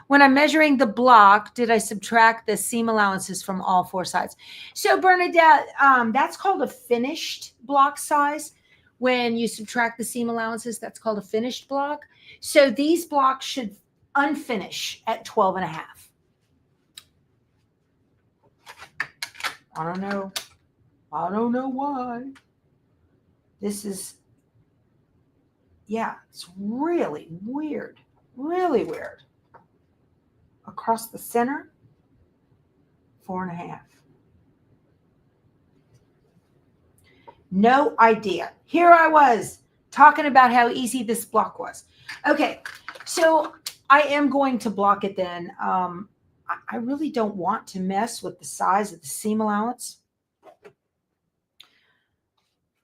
When I'm measuring the block, did I subtract the seam allowances from all 4 sides? So Bernadette, that's called a finished block size. When you subtract the seam allowances, that's called a finished block. So these blocks should unfinish at 12.5. I don't know. I don't know why. This is, yeah, it's really weird. Really weird. Across the center, 4.5. No idea. Here I was talking about how easy this block was. Okay, so I am going to block it then. I really don't want to mess with the size of the seam allowance.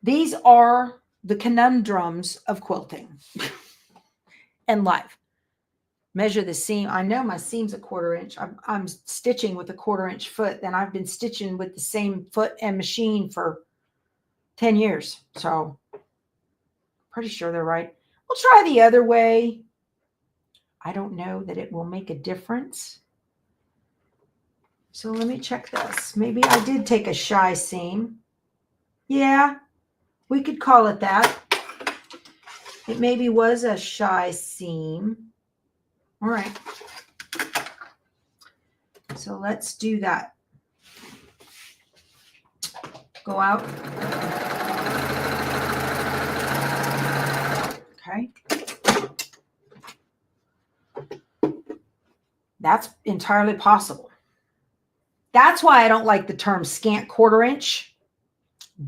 These are the conundrums of quilting and life. Measure the seam. I know my seam's a 1/4 inch. I'm stitching with a 1/4 inch foot, and I've been stitching with the same foot and machine for 10 years. So pretty sure they're right. We'll try the other way. I don't know that it will make a difference. So let me check this. Maybe I did take a shy seam. Yeah, we could call it that. It maybe was a shy seam. All right. So let's do that. Go out. Okay. That's entirely possible. That's why I don't like the term scant 1/4 inch.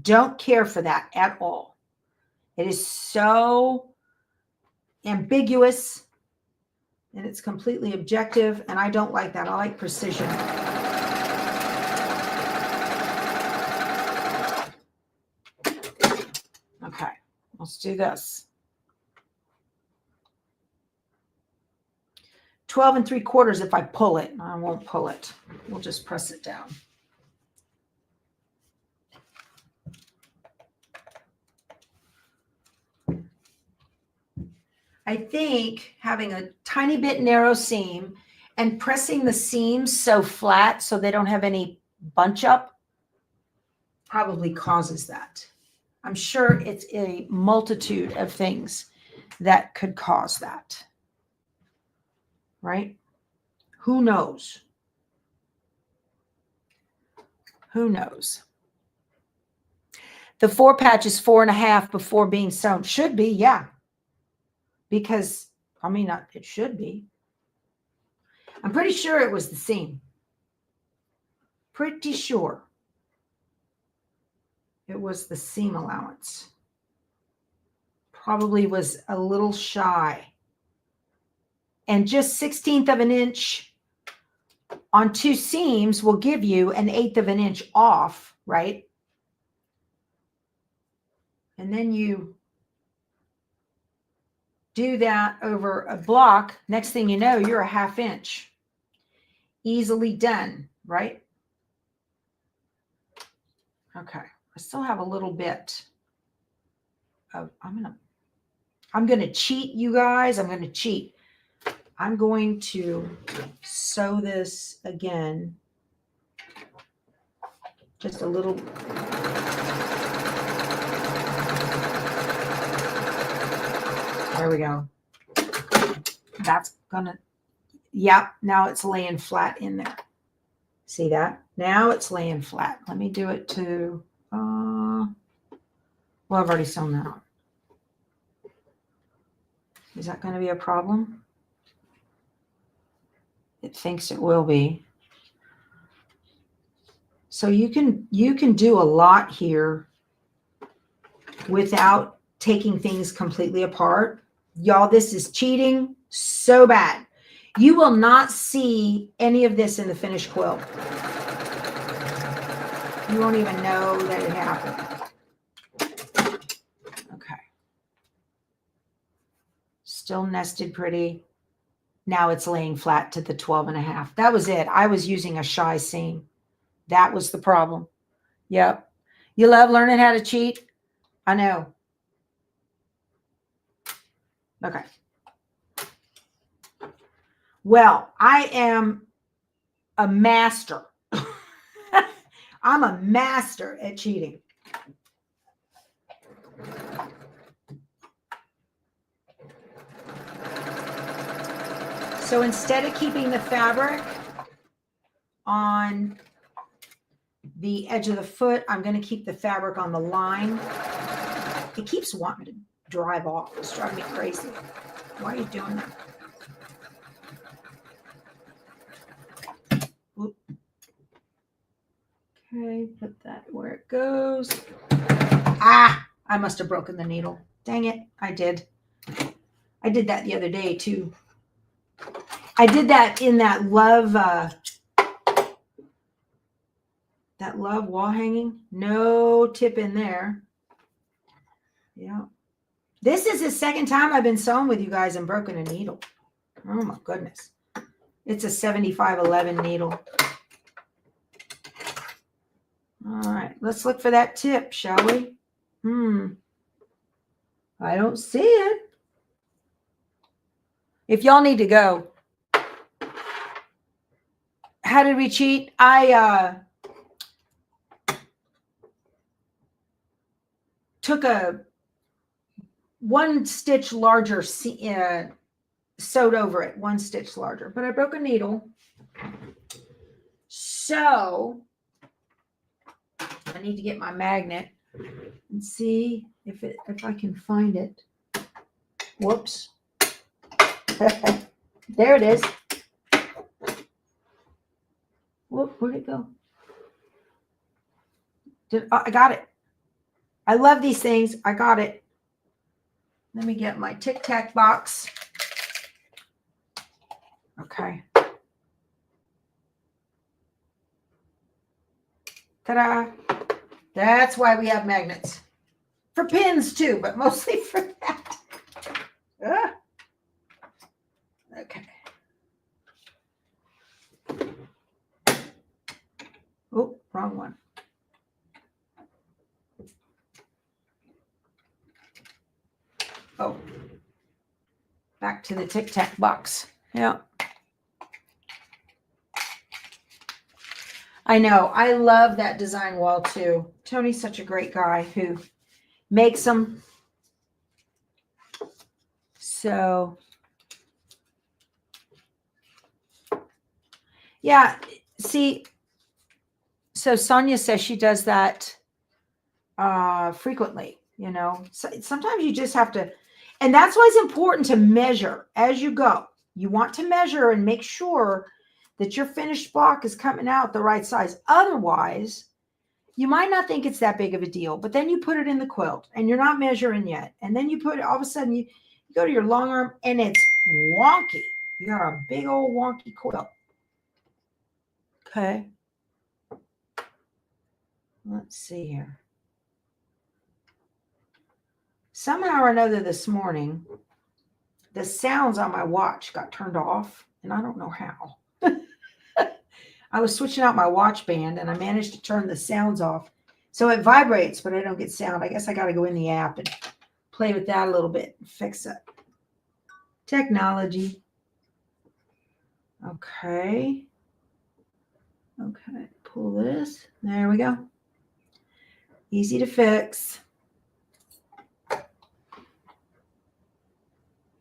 Don't care for that at all. It is so ambiguous and it's completely objective, and I don't like that. I like precision. Okay, let's do this. 12 3/4 if I pull it. I won't pull it. We'll just press it down. I think having a tiny bit narrow seam and pressing the seams so flat so they don't have any bunch up probably causes that. I'm sure it's a multitude of things that could cause that. Right? Who knows? Who knows? The 4 patch is 4.5 before being sewn. Should be, yeah. because, I mean, it should be. I'm pretty sure it was the seam. Pretty sure it was the seam allowance. Probably was a little shy. And just 1/16 of an inch on 2 seams will give you an 1/8 of an inch off, right? And then you do that over a block. Next thing you know, you're a 1/2 inch. Easily done, right? Okay. I still have a little bit of, I'm gonna cheat, you guys. I'm gonna cheat. I'm going to sew this again. Just a little. There we go. That's gonna, yep, now it's laying flat in there. See that? Now it's laying flat. Let me do it to, well, I've already sewn that on. Is that going to be a problem? It thinks it will be. So you can do a lot here without taking things completely apart. Y'all, this is cheating so bad. You will not see any of this in the finished quilt. You won't even know that it happened. Okay. Still nested pretty. Now it's laying flat to the 12.5. That was it. I was using a shy seam. That was the problem. Yep. You love learning how to cheat? I know. Okay. Well, I am a master. I'm a master at cheating. So instead of keeping the fabric on the edge of the foot, I'm going to keep the fabric on the line. It keeps wanting to drive off. It's driving me crazy. Why are you doing that? Oop. Okay, put that where it goes. Ah, I must have broken the needle. Dang it, I did. I did that the other day too. I did that in that love wall hanging. No tip in there. Yeah. This is the second time I've been sewing with you guys and broken a needle. Oh my goodness. It's a 7511 needle. All right, let's look for that tip, shall we? I don't see it. If y'all need to go. How did we cheat? I took a 1 stitch larger, sewed over it, 1 stitch larger, but I broke a needle. So I need to get my magnet and see if I can find it. Whoops. There it is. Whoop, where'd it go? I got it. I love these things. I got it. Let me get my Tic Tac box. Okay. Ta-da. That's why we have magnets. For pins too, but mostly for that. Okay. Oh, wrong one. Oh, back to the Tic Tac box. Yeah. I know. I love that design wall too. Tony's such a great guy who makes them. So, yeah. See, so Sonia says she does that frequently, you know. So sometimes you just have to, And that's why it's important to measure as you go. You want to measure and make sure that your finished block is coming out the right size. Otherwise, you might not think it's that big of a deal, but then you put it in the quilt and you're not measuring yet. And then you put it, all of a sudden you go to your long arm and it's wonky. You got a big old wonky quilt. Okay. Let's see here. Somehow or another this morning, the sounds on my watch got turned off, and I don't know how. I was switching out my watch band, and I managed to turn the sounds off. So it vibrates, but I don't get sound. I guess I got to go in the app and play with that a little bit and fix it. Technology. Okay. Okay, pull this. There we go. Easy to fix.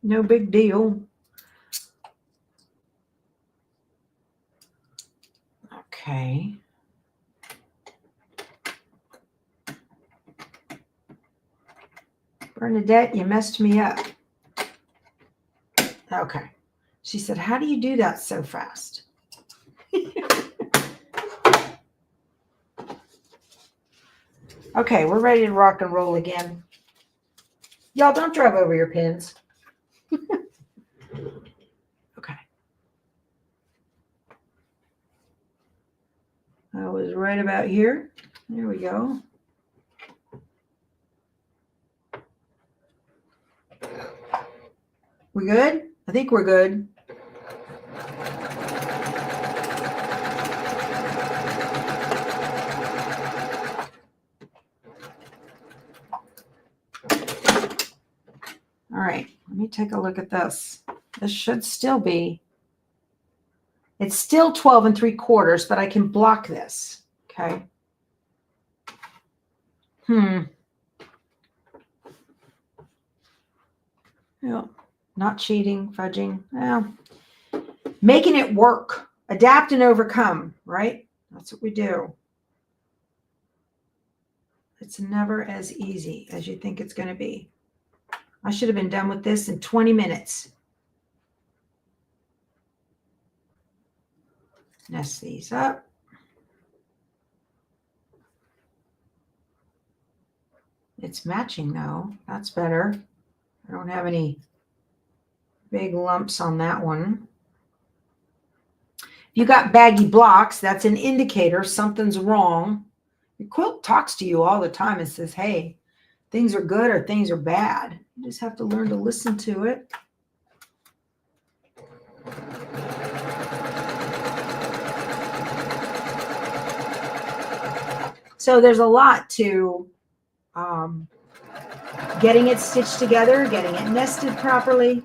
No big deal. Okay. Bernadette, you messed me up. Okay. She said, how do you do that so fast? Okay, we're ready to rock and roll again. Y'all don't drive over your pins. Okay. I was right about here. There we go. We good? I think we're good. All right, let me take a look at this. This should still be, it's still 12 3/4, but I can block this, okay? Yeah, not cheating, fudging. Well, making it work. Adapt and overcome, right? That's what we do. It's never as easy as you think it's going to be. I should have been done with this in 20 minutes. Nest these up. It's matching though. That's better. I don't have any big lumps on that one. If you got baggy blocks, that's an indicator something's wrong. Your quilt talks to you all the time and says, hey, things are good or things are bad. You just have to learn to listen to it. So there's a lot to getting it stitched together, getting it nested properly,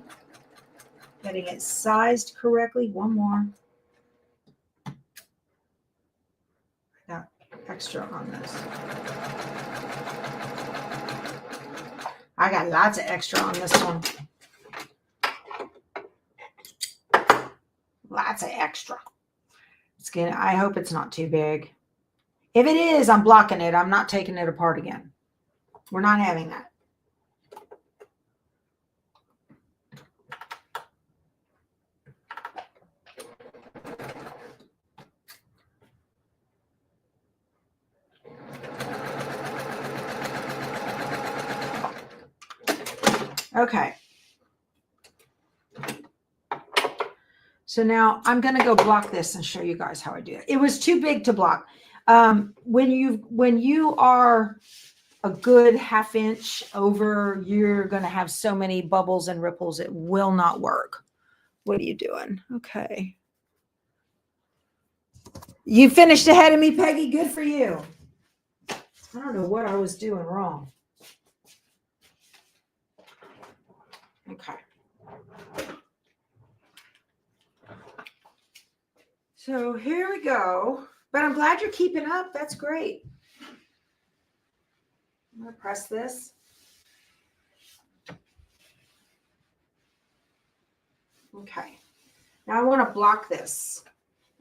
getting it sized correctly. One more. I got extra on this. I got lots of extra on this one. Lots of extra. It's gonna, I hope it's not too big. If it is, I'm blocking it. I'm not taking it apart again. We're not having that. Okay. So now I'm going to go block this and show you guys how I do it. It was too big to block. When you are a good ½ inch over, you're going to have so many bubbles and ripples, it will not work. What are you doing? Okay. You finished ahead of me, Peggy. Good for you. I don't know what I was doing wrong. Okay. So here we go. But I'm glad you're keeping up. That's great. I'm going to press this. Okay. Now I want to block this.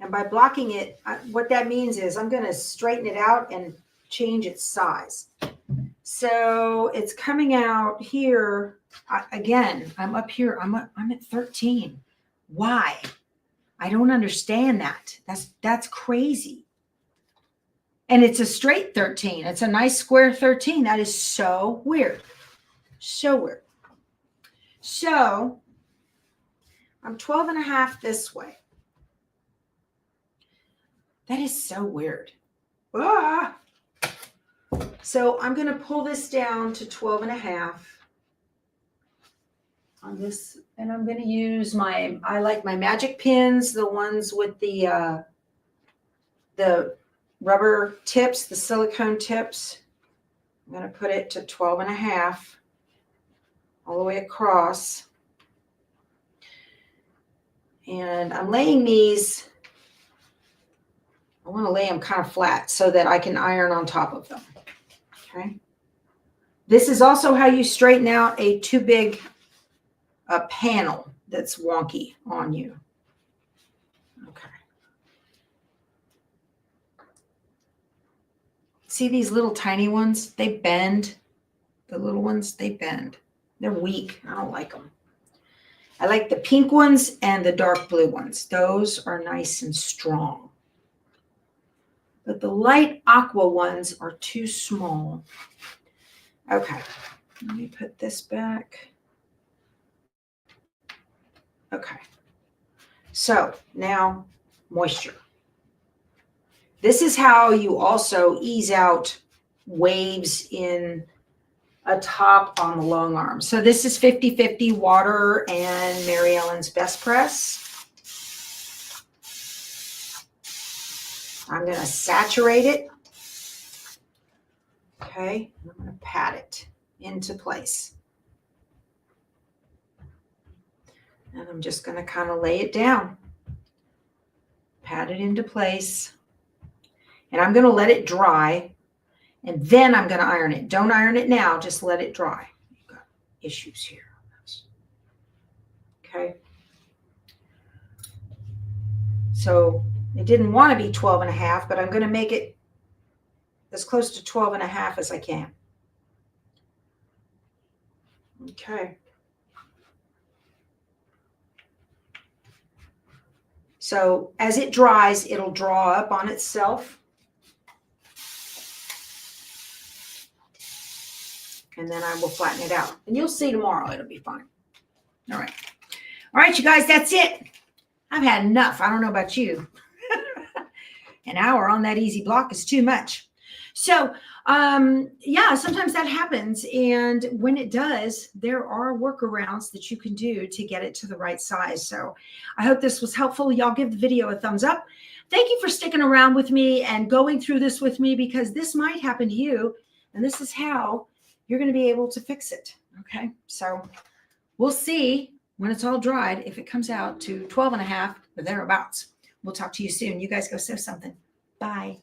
And by blocking it, what that means is I'm going to straighten it out and change its size. So it's coming out here. Again, I'm up here. I'm at 13. Why? I don't understand that. That's crazy. And it's a straight 13. It's a nice square 13. That is so weird. So weird. So I'm 12 and a half this way. That is so weird. Ah! So I'm going to pull this down to 12 and a half on this. And I'm going to use I like my magic pins, the ones with the rubber tips, the silicone tips. I'm going to put it to 12 and a half all the way across. And I'm laying these, I want to lay them kind of flat so that I can iron on top of them. Okay. This is also how you straighten out a too big panel that's wonky on you. Okay. See these little tiny ones? They bend. The little ones, they bend. They're weak. I don't like them. I like the pink ones and the dark blue ones. Those are nice and strong. But the light aqua ones are too small. Okay, let me put this back. Okay, so now moisture. This is how you also ease out waves in a top on the long arm. So this is 50-50 water and Mary Ellen's Best Press. I'm going to saturate it. Okay, I'm going to pat it into place. And I'm just going to kind of lay it down. Pat it into place. And I'm going to let it dry. And then I'm going to iron it. Don't iron it now. Just let it dry. You've got issues here. Okay. So it didn't want to be 12 and a half, but I'm going to make it as close to 12 and a half as I can. Okay. So as it dries, it'll draw up on itself. And then I will flatten it out. And you'll see tomorrow, it'll be fine. All right. All right, you guys, that's it. I've had enough. I don't know about you. An hour on that easy block is too much. So, yeah, sometimes that happens. And when it does, there are workarounds that you can do to get it to the right size. So I hope this was helpful. Y'all give the video a thumbs up. Thank you for sticking around with me and going through this with me, because this might happen to you. And this is how you're going to be able to fix it. Okay. So we'll see when it's all dried, if it comes out to 12 and a half or thereabouts. We'll talk to you soon. You guys go sew something. Bye.